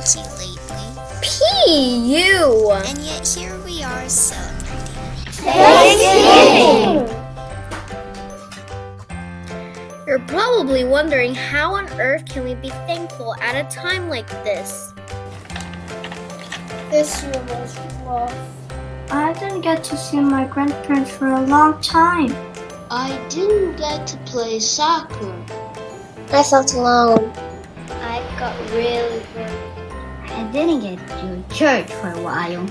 party lately. P.U. And yet here we are celebrating. Thanksgiving! You're probably wondering how on earth can we be thankful at a time like this? This year was rough. I didn't get to see my grandparents for a long time. I didn't get to play soccer. I felt alone. I got really worried. I didn't get to church for a while.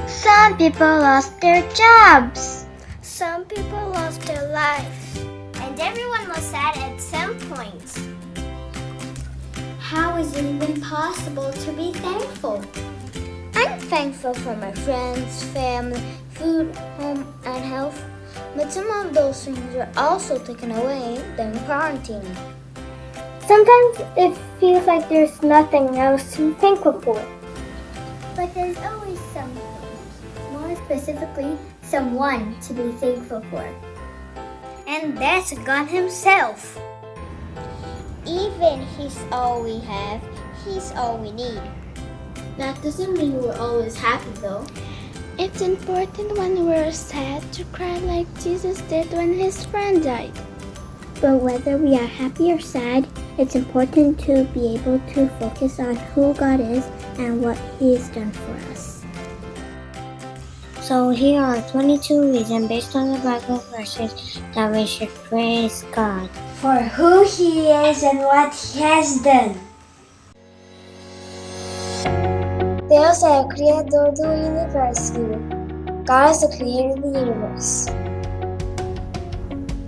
Some people lost their jobs. Some people lost their lives. And everyone was sad at some point. How is it even possible to be thankful? I'm thankful for my friends, family, food, home, and health. But some of those things are also taken away during quarantine. Sometimes it feels like there's nothing else to be thankful for. But there's always something, more specifically, someone to be thankful for. And that's God Himself. Even He's all we have, He's all we need. That doesn't mean we're always happy though. It's important when we're sad to cry like Jesus did when His friend died. But whether we are happy or sad, it's important to be able to focus on who God is and what He has done for us. So here are 22 reasons based on the Bible verses that we should praise God for who He is and what He has done. Deus é o Criador do universo. God is the creator of the universe.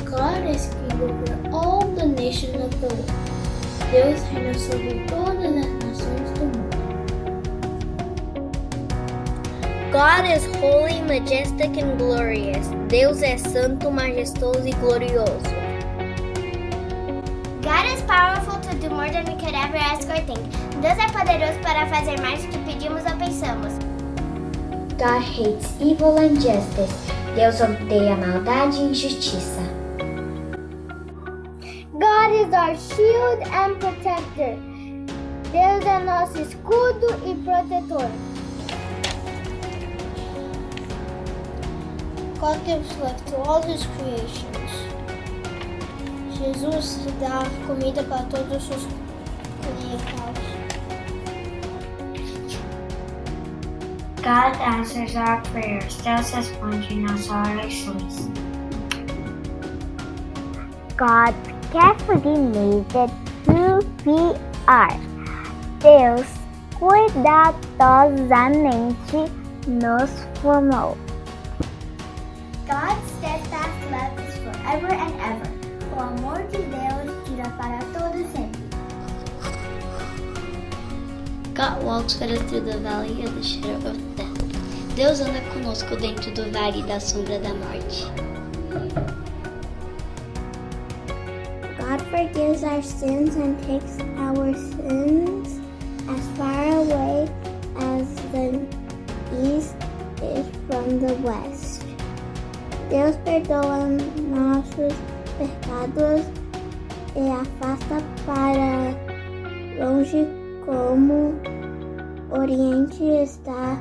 God is king over all the nations of the world. Deus reina sobre todas as nações do mundo. God is holy, majestic, and glorious. Deus é santo, majestoso e glorioso. God is powerful to do more than we could ever ask or think. Deus é poderoso para fazer mais do que pedimos ou pensamos. God hates evil and justice. Deus odeia maldade e injustiça. God is our shield and protector. Deus é nosso escudo e protetor. God gives life to all His creations. Jesus dá comida para todos os seus criados. God answers our prayers. Deus responde nas orações. God carefully made it who we are. Deus cuidadosamente nos formou. God's steadfast love is forever and ever. O amor de Deus dura para todo sempre. God walks with us through the valley of the shadow of death. Deus anda conosco dentro do vale da sombra da morte. God forgives our sins and takes our sins as far away as the east is from the west. Deus perdoa nossos pecados e afasta para longe como o Oriente está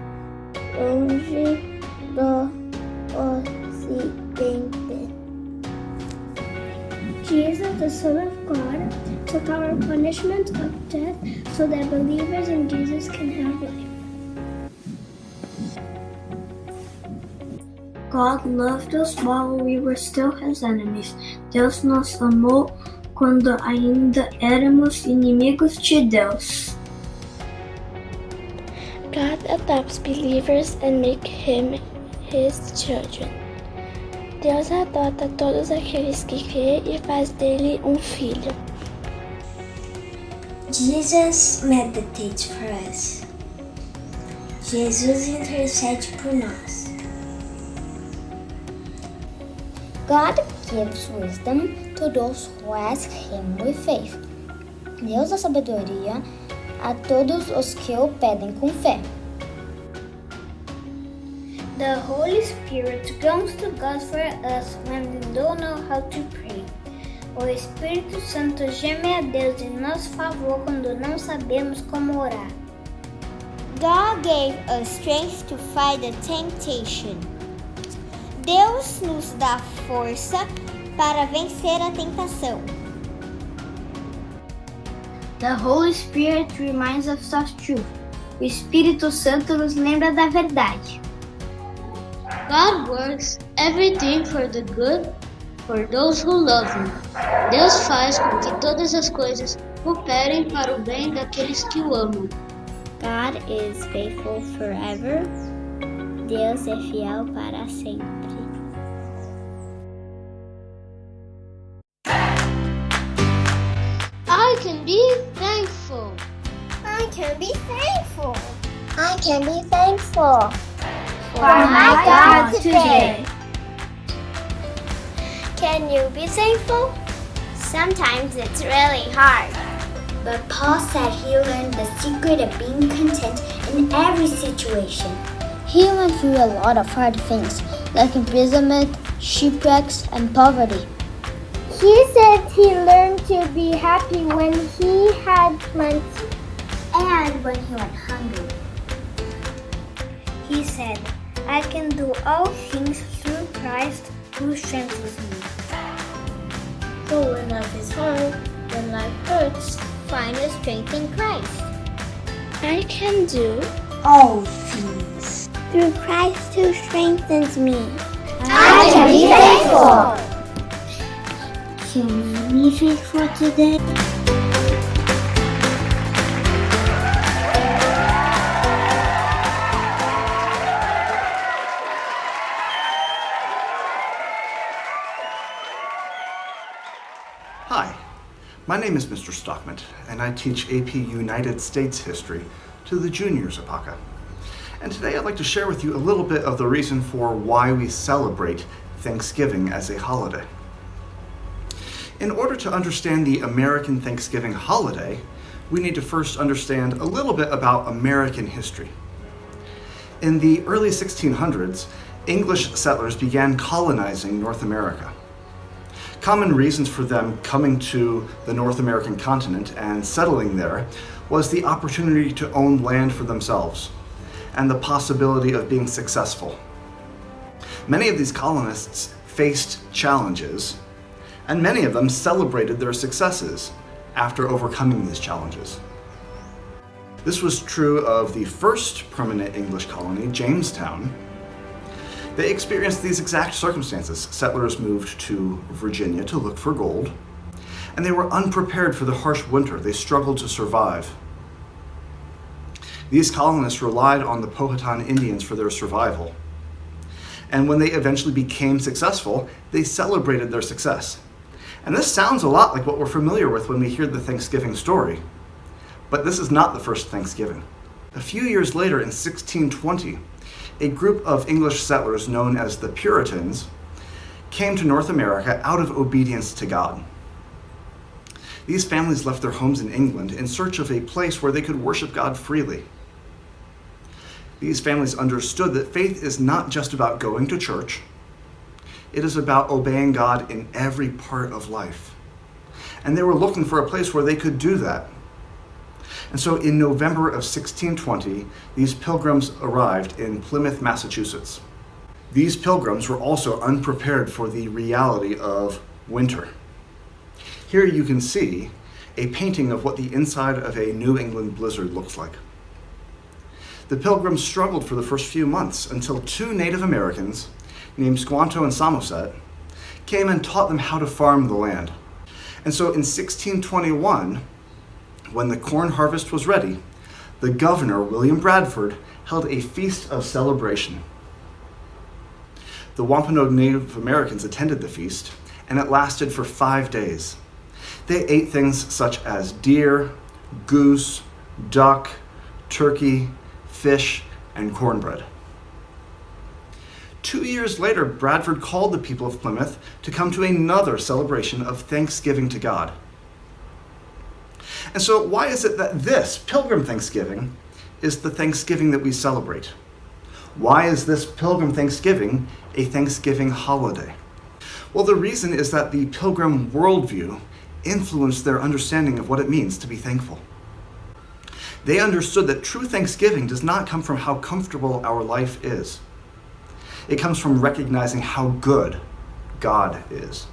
longe do Ocidente. Jesus, the Son of God, took our punishment of death so that believers in Jesus can have life. God loved us while we were still His enemies. Deus nos amou quando ainda éramos inimigos de Deus. God adopts believers and makes him His children. Deus adota todos aqueles que crê e faz dele filho. Jesus meditates for us. Jesus intercede por nós. God gives wisdom to those who ask Him with faith. Deus dá sabedoria a todos os que o pedem com fé. The Holy Spirit comes to God for us when we don't know how to pray. O Espírito Santo geme a Deus em nosso favor quando não sabemos como orar. God gave us strength to fight the temptation. Deus nos dá força para vencer a tentação. The Holy Spirit reminds us of truth. O Espírito Santo nos lembra da verdade. God works everything for the good for those who love Him. Deus faz com que todas as coisas cooperem para o bem daqueles que o amam. God is faithful forever. Deus é fiel para sempre. I can be thankful. I can be thankful. I can be thankful For my God today. Can you be thankful? Sometimes it's really hard. But Paul said he learned the secret of being content in every situation. He went through a lot of hard things, like imprisonment, shipwrecks, and poverty. He said he learned to be happy when he had plenty And when he went hungry, he said, I can do all things through Christ who strengthens me. So when life is hard, when life hurts, find your strength in Christ. I can do All things. Through Christ who strengthens me. I can be thankful. Can you be faithful today? Hi, my name is Mr. Stockment, and I teach AP United States History to the juniors at PACA. And today I'd like to share with you a little bit of the reason for why we celebrate Thanksgiving as a holiday. In order to understand the American Thanksgiving holiday, we need to first understand a little bit about American history. In the early 1600s, English settlers began colonizing North America. Common reasons for them coming to the North American continent and settling there was the opportunity to own land for themselves and the possibility of being successful. Many of these colonists faced challenges, and many of them celebrated their successes after overcoming these challenges. This was true of the first permanent English colony, Jamestown. They experienced these exact circumstances. Settlers moved to Virginia to look for gold, and they were unprepared for the harsh winter. They struggled to survive. These colonists relied on the Powhatan Indians for their survival. And when they eventually became successful, they celebrated their success. And this sounds a lot like what we're familiar with when we hear the Thanksgiving story. But this is not the first Thanksgiving. A few years later, in 1620, a group of English settlers known as the Puritans came to North America out of obedience to God. These families left their homes in England in search of a place where they could worship God freely. These families understood that faith is not just about going to church. It is about obeying God in every part of life. And they were looking for a place where they could do that. And so in November of 1620, these pilgrims arrived in Plymouth, Massachusetts. These pilgrims were also unprepared for the reality of winter. Here you can see a painting of what the inside of a New England blizzard looks like. The pilgrims struggled for the first few months until two Native Americans named Squanto and Samoset came and taught them how to farm the land. And so in 1621, when the corn harvest was ready, the governor, William Bradford, held a feast of celebration. The Wampanoag Native Americans attended the feast, and it lasted for 5 days. They ate things such as deer, goose, duck, turkey, fish, and cornbread. 2 years later, Bradford called the people of Plymouth to come to another celebration of Thanksgiving to God. And so why is it that this Pilgrim Thanksgiving is the Thanksgiving that we celebrate? Why is this Pilgrim Thanksgiving a Thanksgiving holiday? Well, the reason is that the Pilgrim worldview influenced their understanding of what it means to be thankful. They understood that true thanksgiving does not come from how comfortable our life is. It comes from recognizing how good God is.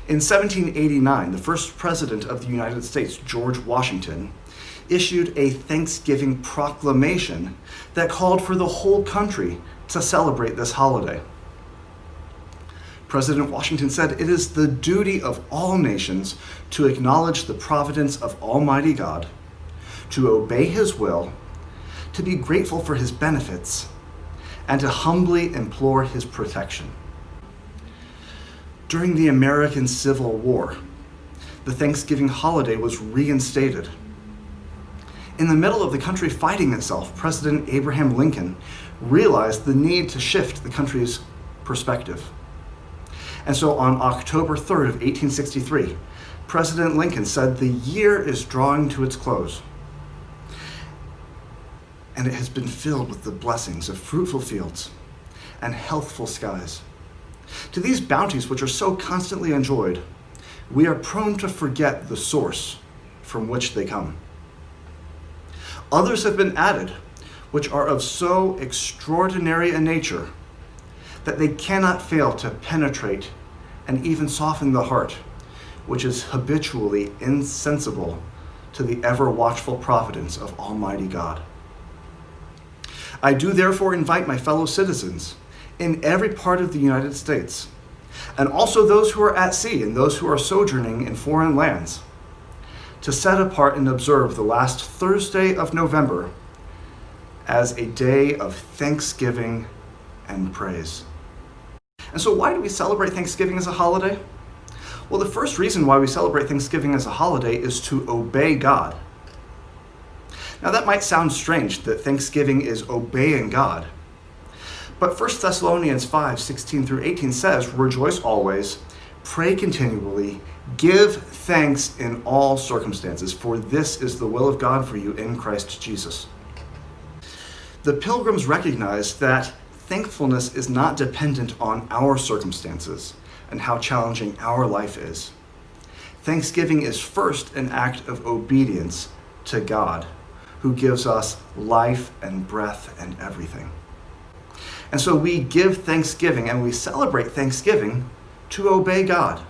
In 1789, the first president of the United States, George Washington, issued a Thanksgiving proclamation that called for the whole country to celebrate this holiday. President Washington said, "It is the duty of all nations to acknowledge the providence of Almighty God, to obey His will, to be grateful for His benefits, and to humbly implore His protection." During the American Civil War, the Thanksgiving holiday was reinstated. In the middle of the country fighting itself, President Abraham Lincoln realized the need to shift the country's perspective. And so on October 3rd of 1863, President Lincoln said, "The year is drawing to its close, and it has been filled with the blessings of fruitful fields and healthful skies. To these bounties which are so constantly enjoyed, we are prone to forget the source from which they come. Others have been added, which are of so extraordinary a nature that they cannot fail to penetrate and even soften the heart, which is habitually insensible to the ever-watchful providence of Almighty God. I do therefore invite my fellow citizens in every part of the United States, and also those who are at sea and those who are sojourning in foreign lands, to set apart and observe the last Thursday of November as a day of thanksgiving and praise." And so why do we celebrate Thanksgiving as a holiday? Well, the first reason why we celebrate Thanksgiving as a holiday is to obey God. Now that might sound strange that Thanksgiving is obeying God. But 1 Thessalonians 5:16-18 says, "Rejoice always, pray continually, give thanks in all circumstances, for this is the will of God for you in Christ Jesus." The Pilgrims recognized that thankfulness is not dependent on our circumstances and how challenging our life is. Thanksgiving is first an act of obedience to God, who gives us life and breath and everything. And so we give thanksgiving and we celebrate Thanksgiving to obey God.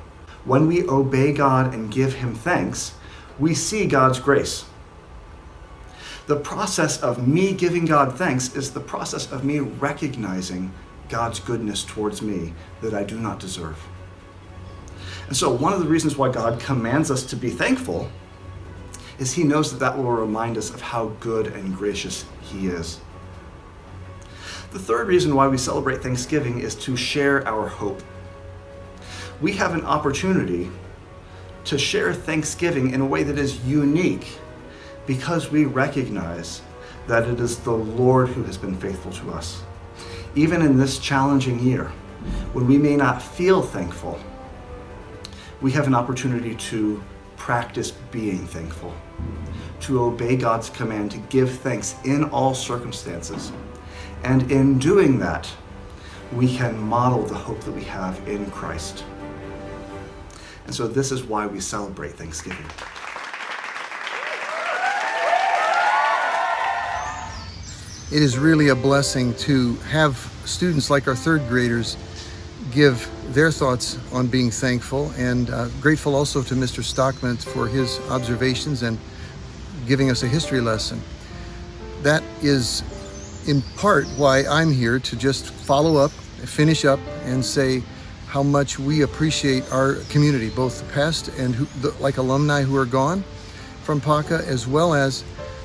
When we obey God and give Him thanks, we see God's grace. The process of me giving God thanks is the process of me recognizing God's goodness towards me that I do not deserve. And so one of the reasons why God commands us to be thankful is He knows that that will remind us of how good and gracious He is. The third reason why we celebrate Thanksgiving is to share our hope. We have an opportunity to share Thanksgiving in a way that is unique because we recognize that it is the Lord who has been faithful to us. Even in this challenging year, when we may not feel thankful, we have an opportunity to practice being thankful, to obey God's command to give thanks in all circumstances. And in doing that, we can model the hope that we have in Christ. And so this is why we celebrate Thanksgiving. It is really a blessing to have students like our third graders give their thoughts on being thankful, and grateful also to Mr. Stockment for his observations and giving us a history lesson. That is in part why I'm here, to just follow up, finish up, and say how much we appreciate our community, both the past and like alumni who are gone from PACA, as well as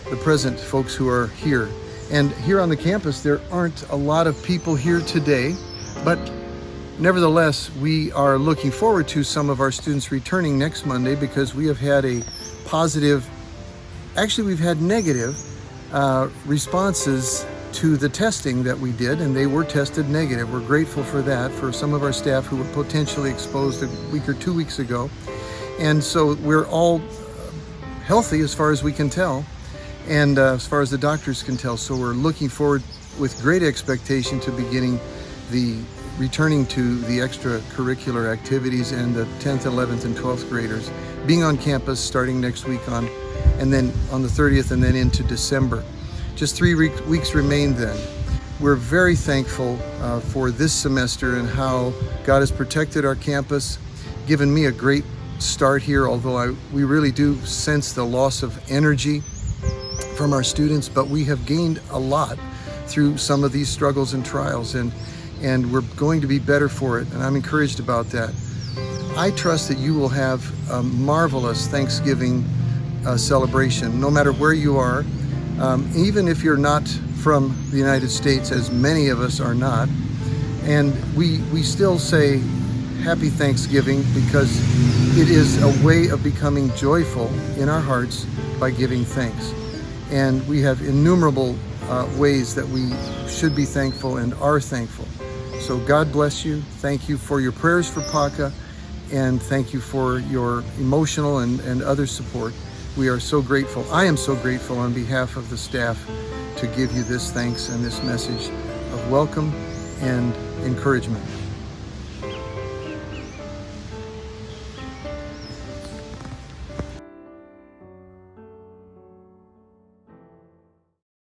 the present folks who are here. And here on the campus, there aren't a lot of people here today, but nevertheless, we are looking forward to some of our students returning next Monday, because we have had a positive, actually we've had negative responses to the testing that we did, and they were tested negative. We're grateful for that, for some of our staff who were potentially exposed a week or 2 weeks ago. And so we're all healthy as far as we can tell, and as far as the doctors can tell. So we're looking forward with great expectation to beginning the returning to the extracurricular activities, and the 10th, 11th, and 12th graders being on campus starting next week and then on the 30th and then into December. Just 3 weeks remain then. We're very thankful for this semester and how God has protected our campus, given me a great start here, although we really do sense the loss of energy from our students, but we have gained a lot through some of these struggles and trials, and we're going to be better for it, and I'm encouraged about that. I trust that you will have a marvelous Thanksgiving celebration, no matter where you are, even if you're not from the United States, as many of us are not, and we still say Happy Thanksgiving because it is a way of becoming joyful in our hearts by giving thanks. And we have innumerable ways that we should be thankful and are thankful. So God bless you. Thank you for your prayers for PACA, and thank you for your emotional and other support. We are so grateful. I am so grateful on behalf of the staff to give you this thanks and this message of welcome and encouragement.